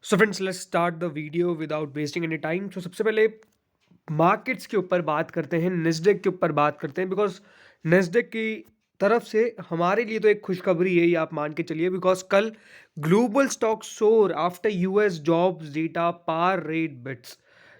So friends let's start the video without wasting any time. तो सबसे पहले markets के ऊपर बात करते हैं, नेस्डेक के ऊपर बात करते हैं। बिकॉज नेस्डेक की तरफ से हमारे लिए तो एक खुशखबरी है, ये आप मान के चलिए। बिकॉज कल ग्लोबल स्टॉक सोर आफ्टर यूएस जॉब्स डेटा पार रेट बिट्स।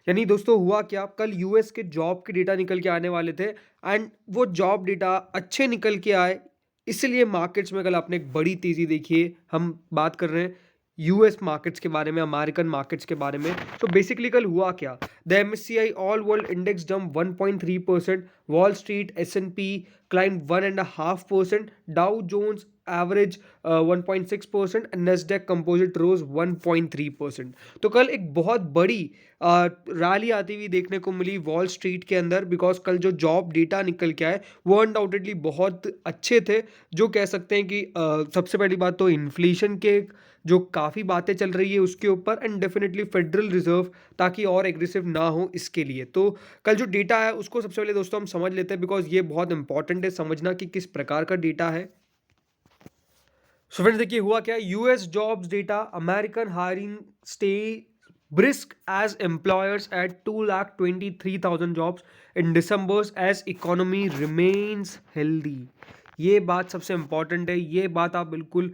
यानी दोस्तों हुआ क्या, कल यूएस के जॉब के डेटा निकल के आने वाले थे एंड वो जॉब डेटा अच्छे निकल के आए। इसलिए मार्केट्स में कल आपने एक बड़ी तेजी देखी है। हम बात कर रहे हैं यूएस मार्केट्स के बारे में, अमेरिकन मार्केट्स के बारे में। तो बेसिकली कल हुआ क्या, the MSCI all world index jump 1.3%, wall street S&P climb 1.5%, Dow Jones average 1.6% and Nasdaq composite rose 1.3%। तो कल एक बहुत बड़ी रैली आती हुई देखने को मिली वॉल स्ट्रीट के अंदर। बिकॉज कल जो जॉब डेटा निकल के आए वो अनडाउटेडली बहुत अच्छे थे। जो कह सकते हैं कि सबसे पहली बात तो इन्फ्लेशन के जो काफ़ी बातें चल रही है उसके ऊपर, एंड डेफिनेटली फेडरल रिजर्व ताकि और एग्रेसिव ना हो इसके लिए। तो कल जो डेटा है उसको सबसे पहले दोस्तों हम समझ लेते हैं, बिकॉज ये बहुत इंपॉर्टेंट है समझना कि किस प्रकार का डेटा है। सो फ्रेंड्स देखिए हुआ क्या, US jobs data, American hiring stay brisk as employers add 2,23,000 jobs in December as economy remains healthy। ये बात सबसे इंपॉर्टेंट है, ये बात आप बिल्कुल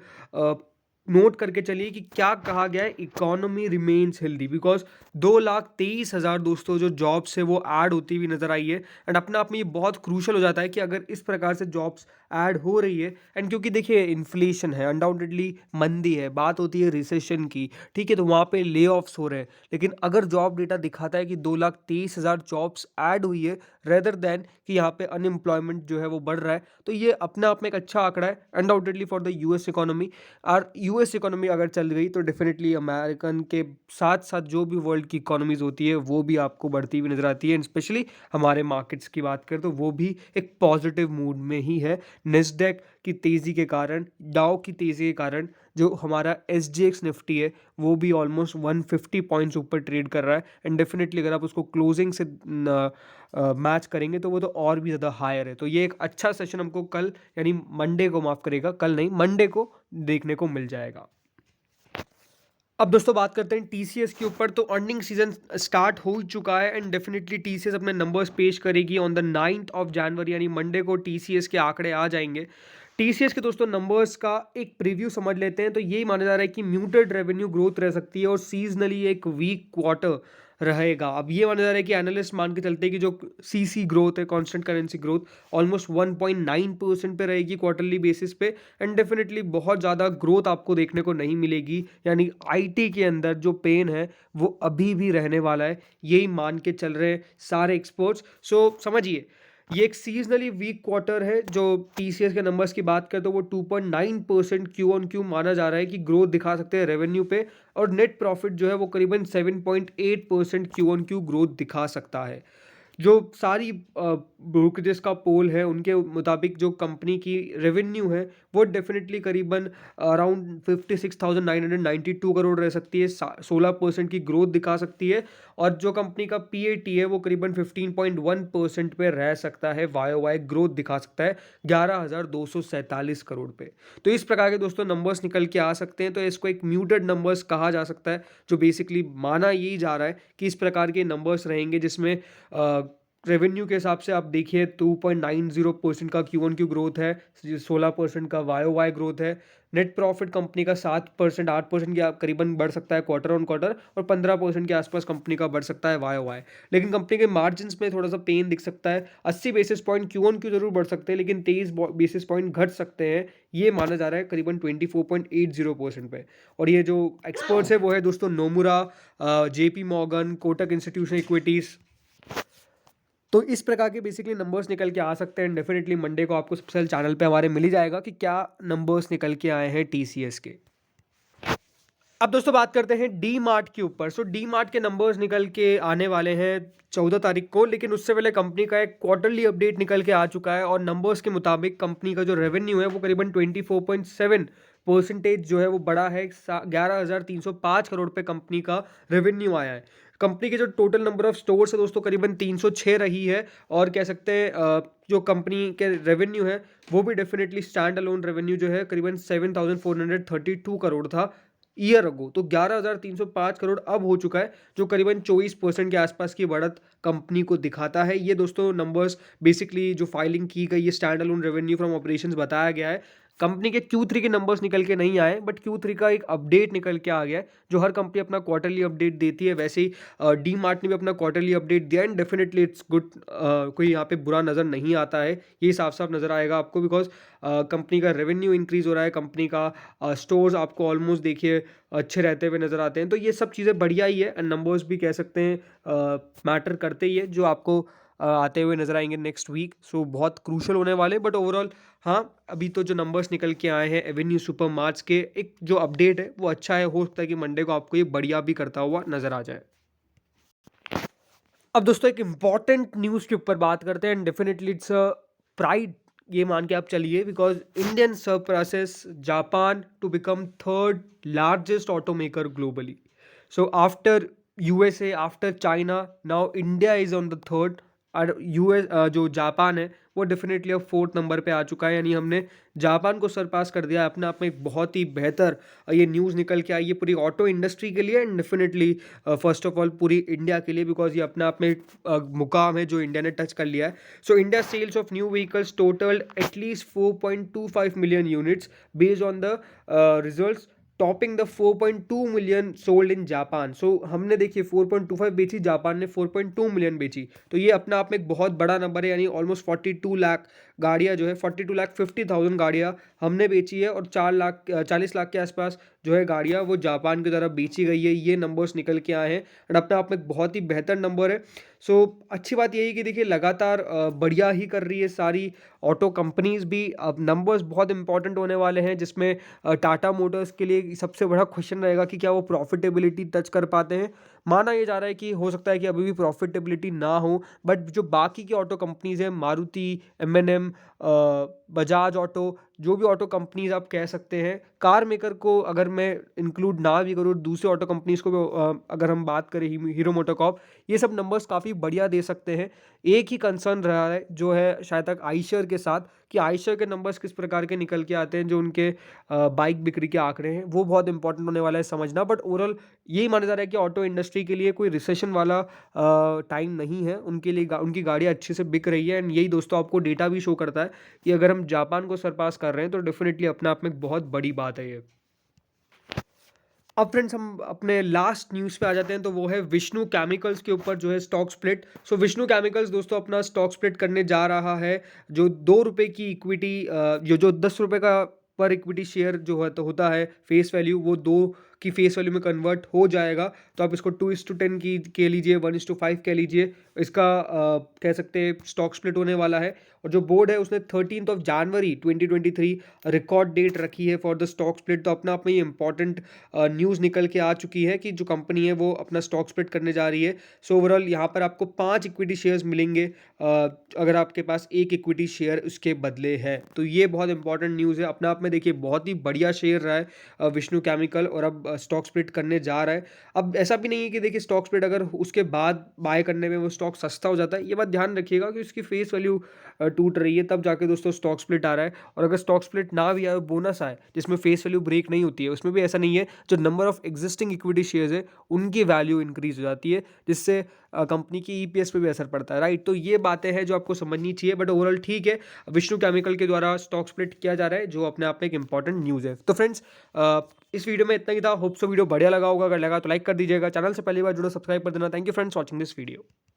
नोट करके चलिए कि क्या कहा गया है, इकोनॉमी रिमेन्स हेल्दी। बिकॉज 2,23,000 दोस्तों जो जॉब्स है वो ऐड होती हुई नजर आई है। एंड अपने आप में ये बहुत क्रूशल हो जाता है कि अगर इस प्रकार से जॉब्स ऐड हो रही है, एंड क्योंकि देखिए इन्फ्लेशन है, अनडाउटेडली मंदी है, बात होती है रिसेशन की, ठीक है, तो वहाँ पे ले ऑफ्स हो रहे हैं। लेकिन अगर जॉब डेटा दिखाता है कि 2,23,000 जॉब्स ऐड हुई है रेदर देन कि यहाँ पे अनएम्प्लॉयमेंट जो है वो बढ़ रहा है, तो ये अपने आप में एक अच्छा आंकड़ा है undoubtedly for the US economy. और यूएस इकोनॉमी अगर चल गई तो डेफिनेटली अमेरिकन के साथ साथ जो भी वर्ल्ड की इकोनॉमीज होती है वो भी आपको बढ़ती हुई नजर आती है। स्पेशली हमारे मार्केट्स की बात करें तो वो भी एक पॉजिटिव मूड में ही है। नेस्डेक की तेज़ी के कारण, डाउ की तेज़ी के कारण जो हमारा एसजीएक्स निफ्टी है वो भी ऑलमोस्ट 150 पॉइंट्स ऊपर ट्रेड कर रहा है। एंड डेफिनेटली अगर आप उसको क्लोजिंग से मैच करेंगे तो वो तो और भी ज़्यादा हायर है। तो ये एक अच्छा सेशन हमको कल यानी मंडे को, माफ़ करेगा कल नहीं, मंडे को देखने को मिल जाएगा। अब दोस्तों बात करते हैं टीसीएस के ऊपर। तो अर्निंग सीजन स्टार्ट हो चुका है एंड डेफिनेटली टीसीएस अपने नंबर्स पेश करेगी on the 9th of January, यानी मंडे को टीसीएस के आंकड़े आ जाएंगे। टीसीएस के दोस्तों नंबर्स का एक प्रीव्यू समझ लेते हैं। तो यही माना जा रहा है कि म्यूटेड रेवेन्यू ग्रोथ रह सकती है और सीजनली एक वीक क्वार्टर रहेगा। अब ये माना जा रहा है कि एनालिस्ट मान के चलते हैं कि जो सीसी ग्रोथ है, कांस्टेंट करेंसी ग्रोथ, ऑलमोस्ट 1.9% पे रहेगी क्वार्टरली बेसिस पे। एंड डेफिनेटली बहुत ज़्यादा ग्रोथ आपको देखने को नहीं मिलेगी, यानी आईटी के अंदर जो पेन है वो अभी भी रहने वाला है, यही मान के चल रहे हैं सारे एक्सपर्ट्स। सो समझिए ये एक सीजनली वीक क्वार्टर है। जो टीसीएस के नंबर्स की बात करें तो वो 2.9% क्यू ऑन क्यू माना जा रहा है कि ग्रोथ दिखा सकते हैं रेवेन्यू पे, और नेट प्रॉफिट जो है वो करीबन 7.8% क्यू ऑन क्यू ग्रोथ दिखा सकता है। जो सारी ब्रोकरेजेस का पोल है उनके मुताबिक जो कंपनी की रेवेन्यू है वो डेफिनेटली करीबन अराउंड 56,992 करोड़ रह सकती है, 16% की ग्रोथ दिखा सकती है। और जो कंपनी का पीएटी है वो करीबन 15.1% पे रह सकता है, वाई वाई ग्रोथ दिखा सकता है 11,247 करोड़ पे। तो इस प्रकार के दोस्तों नंबर्स निकल के आ सकते हैं। तो इसको एक म्यूटेड नंबर्स कहा जा सकता है, जो बेसिकली माना यही जा रहा है कि इस प्रकार के नंबर्स रहेंगे जिसमें रेवेन्यू के हिसाब से आप देखिए 2.90% का क्यू ऑन क्यू ग्रोथ है, 16% का वाई वाई ग्रोथ है। नेट प्रॉफिट कंपनी का 7% 8% के करीबन बढ़ सकता है क्वार्टर ऑन क्वार्टर, और 15% के आसपास कंपनी का बढ़ सकता है वाई वाई। लेकिन कंपनी के मार्जिन में थोड़ा सा पेन दिख सकता है, 80 basis point Q on Q जरूर बढ़ सकते हैं लेकिन 23 बेसिस पॉइंट घट सकते हैं, ये माना जा रहा है करीबन 24.80% पे। और ये जो एक्सपर्ट्स है वो है दोस्तों Nomura, JP Morgan, Kotak institutional equities. तो इस प्रकार के बेसिकली नंबर्स निकल के आ सकते हैं। डेफिनेटली मंडे को आपको सबसे पहले चैनल पे हमारे मिल ही जाएगा कि क्या नंबर्स निकल के आए हैं टीसीएस के। अब दोस्तों बात करते हैं डी मार्ट के ऊपर। सो डी मार्ट के नंबर्स निकल के आने वाले हैं 14 तारीख को, लेकिन उससे पहले कंपनी का एक क्वार्टरली अपडेट निकल के आ चुका है और नंबर्स के मुताबिक कंपनी का जो रेवेन्यू है वो करीबन 24.7% जो है वो बढ़ा है। 11,305 करोड़ पे कंपनी का रेवेन्यू आया है। कंपनी के जो टोटल नंबर ऑफ स्टोर्स है दोस्तों करीबन 306 रही है, और कह सकते हैं जो कंपनी के रेवेन्यू है वो भी डेफिनेटली स्टैंड अलोन रेवेन्यू जो है करीबन 7,432 करोड़ था ईयर अगो, तो 11,305 करोड़ अब हो चुका है, जो करीबन 24% के आसपास की बढ़त कंपनी को दिखाता है। ये दोस्तों नंबर्स बेसिकली जो फाइलिंग की गई है stand alone revenue from operations बताया गया है। कंपनी के Q3 के नंबर्स निकल के नहीं आए, बट Q3 का एक अपडेट निकल के आ गया है। जो हर कंपनी अपना क्वार्टरली अपडेट देती है, वैसे ही डी मार्ट ने भी अपना क्वार्टरली अपडेट दिया एंड डेफिनेटली इट्स गुड। कोई यहाँ पे बुरा नज़र नहीं आता है, ये साफ साफ नज़र आएगा आपको, बिकॉज कंपनी का रेवेन्यू इंक्रीज हो रहा है, कंपनी का स्टोर्स आपको ऑलमोस्ट देखिए अच्छे रहते हुए नज़र आते हैं। तो ये सब चीज़ें बढ़िया ही है एंड नंबर्स भी कह सकते हैं मैटर करते ही है, जो आपको आते हुए नज़र आएंगे नेक्स्ट वीक। सो बहुत क्रूशल होने वाले, बट ओवरऑल हाँ, अभी तो जो नंबर्स निकल के आए हैं एवेन्यू सुपरमार्ट्स के, एक जो अपडेट है वो अच्छा है। हो सकता है कि मंडे को आपको ये बढ़िया भी करता हुआ नज़र आ जाए। अब दोस्तों एक इम्पॉर्टेंट न्यूज़ के ऊपर बात करते हैं and definitely it's a pride, ये मान के आप चलिए, because Indian surpasses Japan to become third largest auto maker globally. So after USA, after China, now India is on the third. और यूएस जो जापान है वो डेफिनेटली अब फोर्थ नंबर पे आ चुका है, यानी हमने जापान को सरपास कर दिया है। अपने आप में एक बहुत ही बेहतर ये न्यूज़ निकल के आई है पूरी ऑटो इंडस्ट्री के लिए and definitely first of all पूरी इंडिया के लिए, बिकॉज ये अपने आप में एक मुकाम है जो इंडिया ने टच कर लिया है। So India sales of new vehicles totalled at least 4.25 million units based on the results, topping the 4.2 million sold in Japan. So हमने देखिए 4.25 बेची, जापान ने 4.2 मिलियन बेची, तो ये अपना आप में एक बहुत बड़ा नंबर है। यानी ऑलमोस्ट 42 लाख गाड़ियाँ जो है 42,50,000 गाड़ियाँ हमने बेची है और 40 लाख के आसपास जो है गाड़ियाँ वो जापान की तरफ बेची गई है। ये नंबर्स निकल के आए हैं और अपने आप में एक बहुत ही बेहतर नंबर है। सो अच्छी बात यही कि देखिए लगातार बढ़िया ही कर रही है सारी ऑटो कंपनीज भी। अब नंबर्स बहुत इंपॉर्टेंट होने वाले हैं, जिसमें टाटा मोटर्स के लिए सबसे बड़ा क्वेश्चन रहेगा कि क्या वो प्रॉफिटेबिलिटी टच कर पाते हैं। माना ये जा रहा है कि हो सकता है कि अभी भी प्रॉफिटेबिलिटी ना हो, बट जो बाकी की ऑटो कंपनीज हैं, मारुति, M&M, बजाज ऑटो, जो भी ऑटो कंपनीज आप कह सकते हैं, कार मेकर को अगर मैं इंक्लूड ना भी करूँ, दूसरे ऑटो कंपनीज को भी अगर हम बात करें, हीरो मोटोकॉर्प, ये सब नंबर्स काफ़ी बढ़िया दे सकते हैं। एक ही कंसर्न रहा है जो है शायद तक आइशर के साथ, कि आइशर के नंबर्स किस प्रकार के निकल के आते हैं, जो उनके बाइक बिक्री के आंकड़े हैं, वो बहुत इंपॉर्टेंट होने वाला है समझना। बट ओवरऑल यही माना जा रहा है कि ऑटो इंडस्ट्री के लिए कोई रिसेशन वाला टाइम नहीं है, उनके लिए उनकी गाड़ियाँ अच्छे से बिक रही है एंड यही दोस्तों आपको डेटा भी शो करता है कि अगर हम जापान को सरपास कर रहे हैं तो डेफिनेटली अपने आप में एक बहुत बड़ी बात है ये। अब फ्रेंड्स हम अपने लास्ट न्यूज़ पे आ जाते हैं, तो वो है विष्णु केमिकल्स के ऊपर जो है स्टॉक स्प्लिट। सो विष्णु केमिकल्स दोस्तों अपना स्टॉक स्प्लिट करने जा रहा है। जो 2 रुपये की इक्विटी, जो 10 रुपये का पर इक्विटी शेयर जो है तो होता है फेस वैल्यू, वो 2 की फेस वैल्यू में कन्वर्ट हो जाएगा। तो आप इसको 2:10 की कह लीजिए, 1:5 कह लीजिए। इसका कह सकते हैं स्टॉक स्प्लिट होने वाला है। और जो बोर्ड है उसने 13 जनवरी 2023 रिकॉर्ड डेट रखी है फॉर द स्टॉक स्प्लिट। तो अपना आप में ये इंपॉर्टेंट न्यूज़ निकल के आ चुकी है कि जो कंपनी है वो अपना स्टॉक स्प्लिट करने जा रही है। सो ओवरऑल यहाँ पर आपको 5 इक्विटी शेयर्स मिलेंगे अगर आपके पास 1 इक्विटी शेयर उसके बदले है। तो ये बहुत इंपॉर्टेंट न्यूज़ है अपने आप में। देखिए बहुत ही बढ़िया शेयर रहा है विष्णु केमिकल, और अब स्टॉक स्प्लिट करने जा रहा है। अब ऐसा भी नहीं है कि देखिए स्टॉक स्प्लिट अगर उसके बाद बाय करने में वो स्टॉक सस्ता हो जाता है, ये बात ध्यान रखिएगा कि उसकी फेस वैल्यू टूट रही है तब जाके दोस्तों स्टॉक स्प्लिट आ रहा है। और अगर स्टॉक स्प्लिट ना भी आए, बोनस आए जिसमें फेस वैल्यू ब्रेक नहीं होती है, उसमें भी ऐसा नहीं है। जो number of existing equity shares है उनकी वैल्यू इंक्रीज हो जाती है, जिससे कंपनी की ईपीएस पे भी असर पड़ता है, राइट। तो ये बातें हैं जो आपको समझनी चाहिए। बट ओवरऑल ठीक है, विष्णु केमिकल के द्वारा स्टॉक स्प्लिट किया जा रहा है, जो अपने आप में एक इंपॉर्टेंट न्यूज़ है। तो फ्रेंड्स इस वीडियो में इतना ही था। होप सो वीडियो बढ़िया लगा होगा, अगर लगा तो लाइक कर दीजिएगा, चैनल से पहली बार जुड़ो सब्सक्राइब कर देना। Thank you friends watching this video.